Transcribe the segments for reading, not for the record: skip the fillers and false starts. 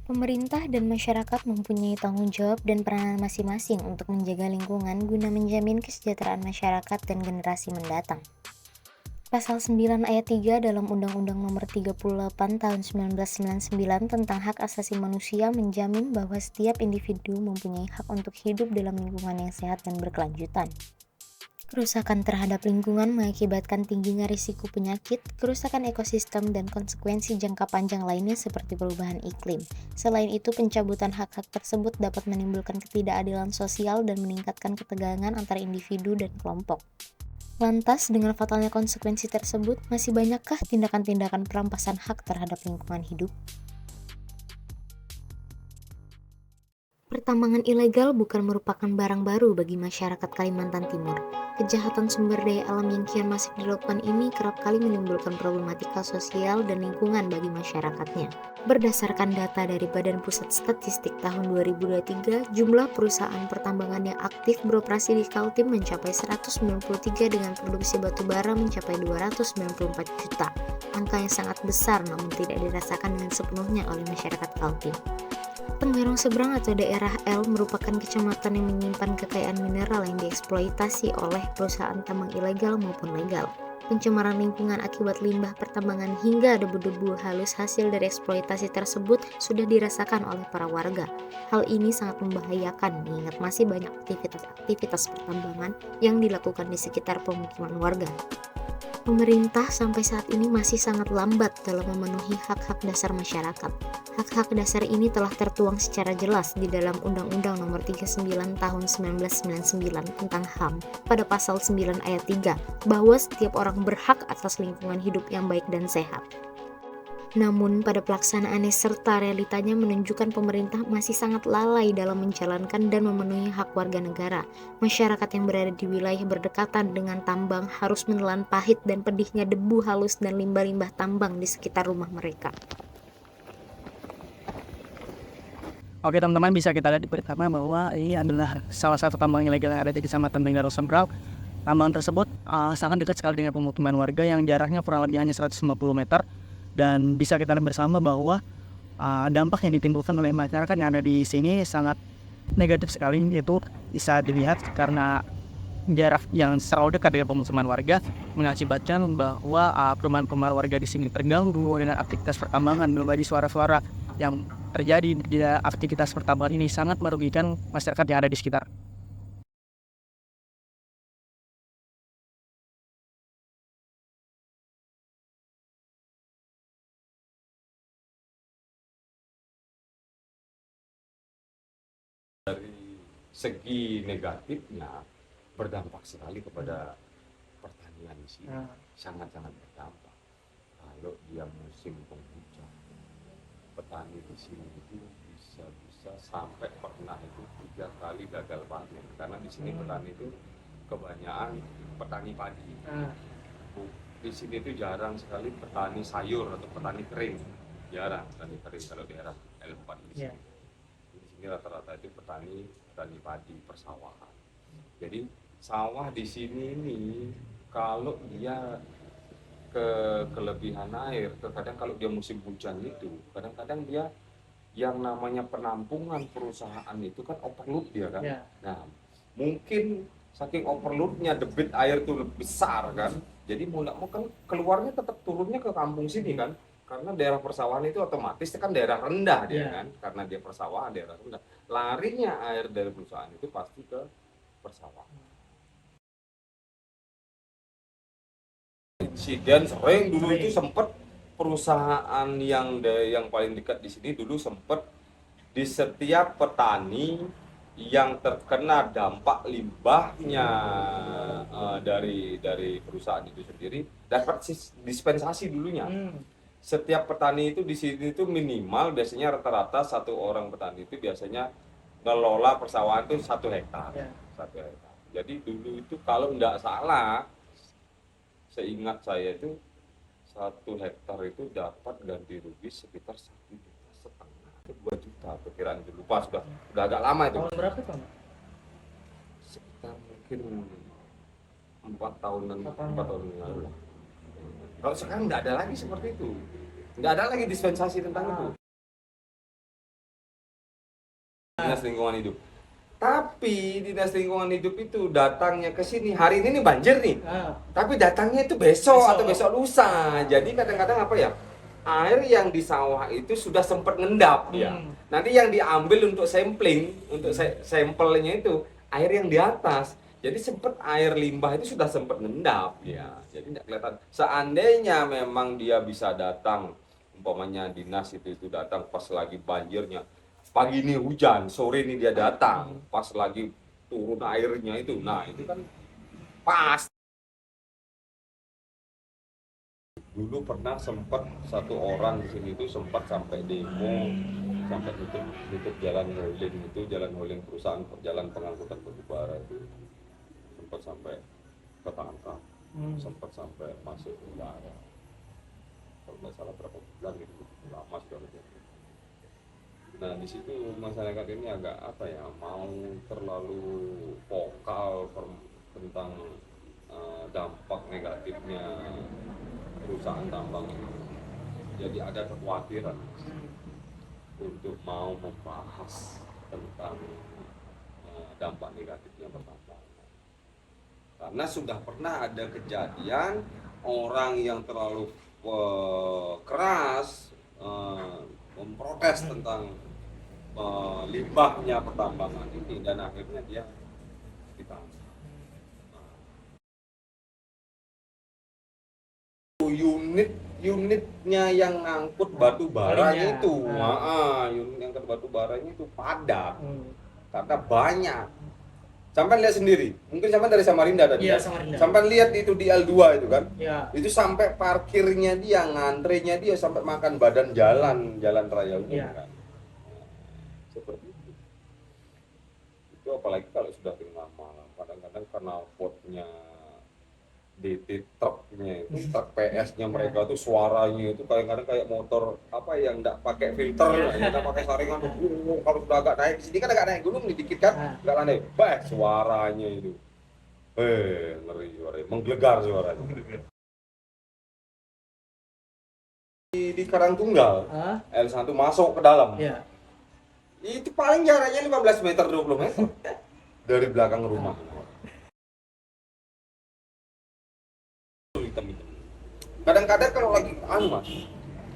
Pemerintah dan masyarakat mempunyai tanggung jawab dan peranan masing-masing untuk menjaga lingkungan guna menjamin kesejahteraan masyarakat dan generasi mendatang. Pasal 9 ayat 3 dalam Undang-Undang Nomor 38 Tahun 1999 tentang Hak Asasi Manusia menjamin bahwa setiap individu mempunyai hak untuk hidup dalam lingkungan yang sehat dan berkelanjutan. Kerusakan terhadap lingkungan mengakibatkan tingginya risiko penyakit, kerusakan ekosistem, dan konsekuensi jangka panjang lainnya seperti perubahan iklim. Selain itu, pencabutan hak-hak tersebut dapat menimbulkan ketidakadilan sosial dan meningkatkan ketegangan antara individu dan kelompok. Lantas, dengan fatalnya konsekuensi tersebut, masih banyakkah tindakan-tindakan perampasan hak terhadap lingkungan hidup? Pertambangan ilegal bukan merupakan barang baru bagi masyarakat Kalimantan Timur. Kejahatan sumber daya alam yang kian masif dilakukan ini kerap kali menimbulkan problematika sosial dan lingkungan bagi masyarakatnya. Berdasarkan data dari Badan Pusat Statistik tahun 2023, jumlah perusahaan pertambangan yang aktif beroperasi di Kaltim mencapai 193 dengan produksi batu bara mencapai 294 juta. Angka yang sangat besar namun tidak dirasakan dengan sepenuhnya oleh masyarakat Kaltim. Tenggarong Seberang atau daerah L merupakan kecamatan yang menyimpan kekayaan mineral yang dieksploitasi oleh perusahaan tambang ilegal maupun legal. Pencemaran lingkungan akibat limbah pertambangan hingga debu-debu halus hasil dari eksploitasi tersebut sudah dirasakan oleh para warga. Hal ini sangat membahayakan mengingat masih banyak aktivitas pertambangan yang dilakukan di sekitar pemukiman warga. Pemerintah sampai saat ini masih sangat lambat dalam memenuhi hak-hak dasar masyarakat. Hak-hak dasar ini telah tertuang secara jelas di dalam Undang-Undang Nomor 39 Tahun 1999 tentang HAM pada pasal 9 ayat 3 bahwa setiap orang berhak atas lingkungan hidup yang baik dan sehat. Namun, pada pelaksanaannya serta realitanya menunjukkan pemerintah masih sangat lalai dalam menjalankan dan memenuhi hak warga negara. Masyarakat yang berada di wilayah berdekatan dengan tambang harus menelan pahit dan pedihnya debu halus dan limbah-limbah tambang di sekitar rumah mereka. Oke teman-teman, bisa kita lihat di pertama bahwa ini adalah salah satu tambang ilegal yang ada di Kecamatan Tenggarong Seberang. Tambang tersebut sangat dekat sekali dengan pemukiman warga yang jaraknya kurang lebih hanya 150 meter. Dan bisa kita lihat bersama bahwa dampak yang ditimbulkan oleh masyarakat yang ada di sini sangat negatif sekali. Itu bisa dilihat karena jarak yang terlalu dekat dengan pemukiman warga mengakibatkan bahwa perumahan-perumahan warga di sini terganggu dengan aktivitas pertambangan. Berbagai suara-suara yang terjadi di aktivitas pertambangan ini sangat merugikan masyarakat yang ada di sekitar. Segi negatifnya berdampak sekali kepada pertanian di sini, sangat-sangat berdampak. Kalau dia musim penghujan, petani di sini itu bisa sampai pernah itu 3 kali gagal panen karena di sini petani itu kebanyakan petani padi. Di sini itu jarang sekali petani sayur atau petani kering, jarang petani kering kalau daerah L4 di sini. Di sini rata-rata itu petani padi persawahan. Jadi sawah di sini ini kalau dia kelebihan air, terkadang kalau dia musim hujan itu, kadang-kadang dia yang namanya penampungan perusahaan itu kan overload dia kan. Nah, mungkin saking overloadnya debit air itu lebih besar kan. Jadi mau nggak mau kan keluarnya tetap turunnya ke kampung sini kan. Karena daerah persawahan itu otomatis kan daerah rendah dia kan. Karena dia persawahan daerah rendah. Larinya air dari perusahaan itu pasti ke persawahan. Insiden sering dulu itu sempat perusahaan yang paling dekat di sini dulu sempat di setiap petani yang terkena dampak limbahnya dari perusahaan itu sendiri dapat dispensasi dulunya. Setiap petani itu di sini itu minimal biasanya rata-rata satu orang petani itu biasanya ngelola persawahan itu 1 hektar. 1 hektar. Jadi dulu itu kalau tidak salah, seingat saya itu 1 hektar itu dapat ganti rugi sekitar 1,5 juta, 2 juta perkiraan itu, lupa sudah agak lama itu. Tahun berapa Pak? Sekitar mungkin 4 tahunan yang lalu. Kalau sekarang nggak ada lagi seperti itu, nggak ada lagi dispensasi tentang itu. Dinas Lingkungan Hidup. Tapi Dinas Lingkungan Hidup itu datangnya ke sini hari ini nih banjir nih. Tapi datangnya itu besok atau besok lusa. Jadi kadang-kadang apa ya? Air yang di sawah itu sudah sempat ngendap ya. Nanti yang diambil untuk sampling, untuk sampelnya itu air yang di atas. Jadi sempat air limbah itu sudah sempat ngendap ya. Jadi tidak kelihatan. Seandainya memang dia bisa datang, umpamanya dinas itu datang pas lagi banjirnya. Pagi ini hujan, sore ini dia datang, pas lagi turun airnya itu. Nah, itu kan pas. Dulu pernah sempat satu orang di sini itu sempat sampai demo, sampai nutup jalan Holing perusahaan jalan pengangkutan batu bara itu sempat sampai ketangkap, sempat sampai masuk penjara. Kalau nggak salah berapa bulan gitu, lama sudah. Nah, di situ masyarakat ini agak apa ya, mau terlalu vokal tentang dampak negatifnya perusahaan tambang ini. Jadi ada kekhawatiran untuk mau membahas tentang dampak negatifnya pertambangan. Karena sudah pernah ada kejadian orang yang terlalu keras memprotes tentang limbahnya pertambangan ini dan akhirnya dia ditangkap. Unitnya yang ngangkut batu baranya itu, unit yang ngangkut batu baranya itu padat karena banyak. Sampai lihat sendiri, mungkin sampai dari Samarinda tadi. Iya, Samarinda. Sampai lihat itu di L2 itu kan. Ya. Itu sampai parkirnya dia, ngantrenya dia sampai makan badan jalan raya umum kan. Seperti itu. Itu apalagi kalau sudah tengah malam, kadang-kadang karena potnya DT truknya itu, truk PS-nya mereka tuh suaranya itu kadang-kadang kayak motor apa yang enggak pakai filter, enggak pakai saringan. Kalau sudah agak naik, di sini kan agak naik gunung nih dikit kan, enggak landai. Suaranya itu. Ngeri suaranya, menggelegar suaranya. Di Karangtunggal, L1 masuk ke dalam. Ya. Itu paling jaraknya 15 meter 20 meter dari belakang rumah. Kadang-kadang kalau lagi Mas,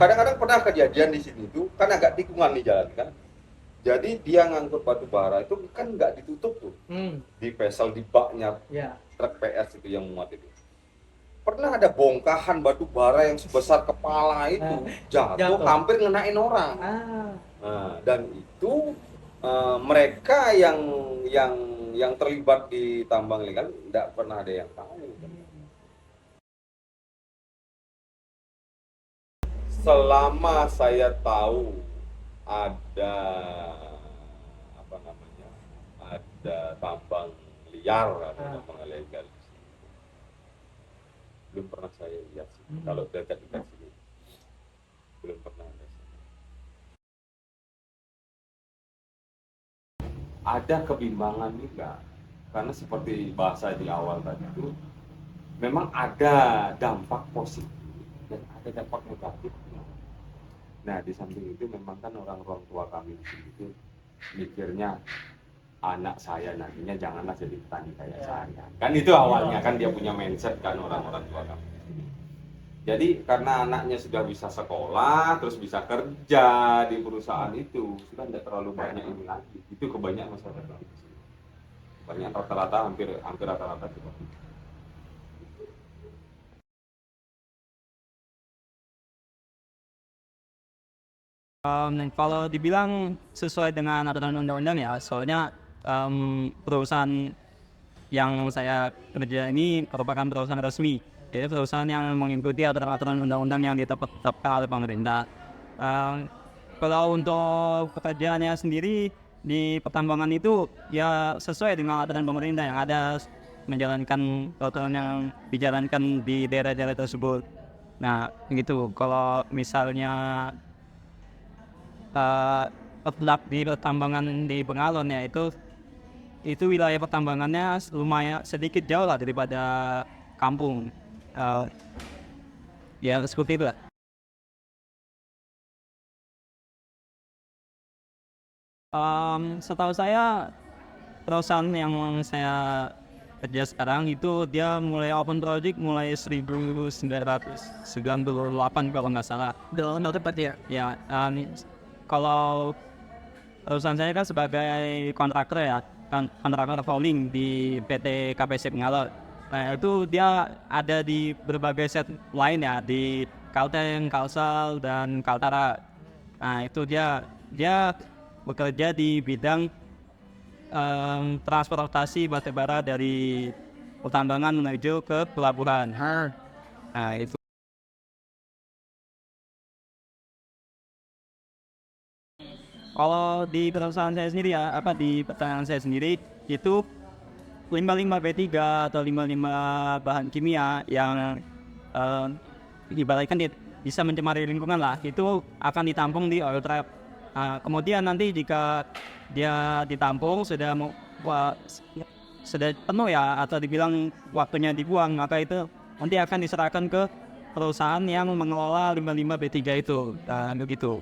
kadang-kadang pernah kejadian di sini tuh kan agak tikungan nih jalan kan. Jadi dia ngangkut batu bara itu kan nggak ditutup tuh, di pesel di baknya truk PS itu yang muat itu. Pernah ada bongkahan batu bara yang sebesar kepala itu jatuh hampir ngenain orang. Nah, dan itu mereka yang terlibat di tambang ilegal nggak pernah ada yang tahu. Selama saya tahu ada apa namanya, ada tambang liar atau tambang ilegal, belum pernah saya lihat sih. Kalau dekat-dekat sini belum pernah ada. Ada kebimbangan juga karena seperti bahasa di awal tadi itu memang ada dampak positif dan ada dampak negatif. Nah, di samping itu memang kan orang tua kami di sini itu mikirnya anak saya nantinya janganlah jadi petani kayak saya. Kan itu awalnya kan dia punya mindset kan orang-orang tua kami. Jadi karena anaknya sudah bisa sekolah, terus bisa kerja di perusahaan itu, sudah tidak terlalu banyak ini lagi. Itu kebanyakan masyarakat di sini. Banyak rata-rata hampir rata-rata juga. Kalau dibilang sesuai dengan aturan undang-undang ya, soalnya perusahaan yang saya kerja ini merupakan perusahaan resmi, jadi perusahaan yang mengikuti aturan-aturan undang-undang yang ditetapkan oleh pemerintah. Kalau untuk pekerjaannya sendiri di pertambangan itu ya sesuai dengan aturan pemerintah yang ada, menjalankan aturan yang dijalankan di daerah-daerah tersebut. Nah, gitu. Kalau misalnya terletak di pertambangan di Bengalon ya itu wilayah pertambangannya lumayan sedikit jauh lah daripada kampung, ya seperti itu lah. Setahu saya perusahaan yang saya kerja sekarang itu dia mulai open project mulai 1998 kalau nggak salah. Udah lama tepat ya. Ya, kalau perusahaan saya kan sebagai kontraktor ya, kan kontraktor rolling di PT KPC Pengalor. Nah itu dia ada di berbagai set lain ya, di Kalteng, Kalsel, dan Kaltara. Nah itu dia bekerja di bidang transportasi batubara dari pertambangan menuju ke pelabuhan. Nah itu kalau di perusahaan saya sendiri ya, di pertanian saya sendiri itu 55B3 atau 55 bahan kimia yang ibaratkan bisa mencemari lingkungan lah, itu akan ditampung di oil trap. Kemudian nanti jika dia ditampung sudah penuh ya atau dibilang waktunya dibuang, maka itu nanti akan diserahkan ke perusahaan yang mengelola 55B3 itu. Begitu.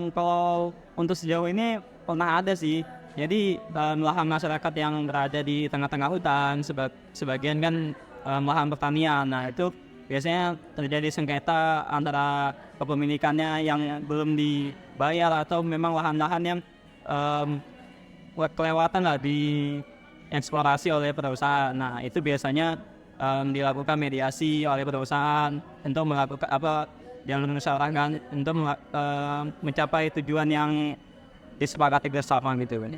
Kalau untuk sejauh ini pernah ada sih. Jadi lahan masyarakat yang berada di tengah-tengah hutan, sebagian kan lahan pertanian. Nah itu biasanya terjadi sengketa antara kepemilikannya yang belum dibayar atau memang lahan-lahan yang kelewatan lah dieksplorasi oleh perusahaan. Nah itu biasanya dilakukan mediasi oleh perusahaan untuk melakukan yang mengusahakan untuk mencapai tujuan yang disepakati bersama gitu kan.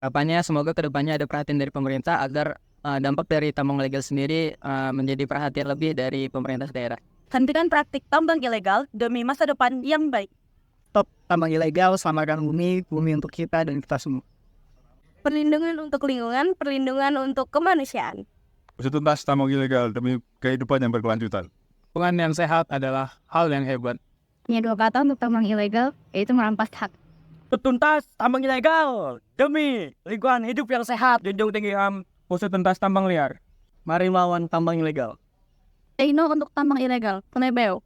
Harapannya semoga kedepannya ada perhatian dari pemerintah agar dampak dari tambang ilegal sendiri menjadi perhatian lebih dari pemerintah daerah. Hentikan praktik tambang ilegal demi masa depan yang baik. Stop tambang ilegal, selamatkan bumi untuk kita dan kita semua. Perlindungan untuk lingkungan, perlindungan untuk kemanusiaan. Usut tuntas tambang ilegal demi kehidupan yang berkelanjutan. Lingkungan yang sehat adalah hal yang hebat. Punya dua kata untuk tambang ilegal, yaitu merampas hak. Tuntas tambang ilegal demi lingkungan hidup yang sehat. Junjung tinggi HAM. Usut tuntas tambang liar. Mari melawan tambang ilegal. Say no untuk tambang ilegal. Punebeo.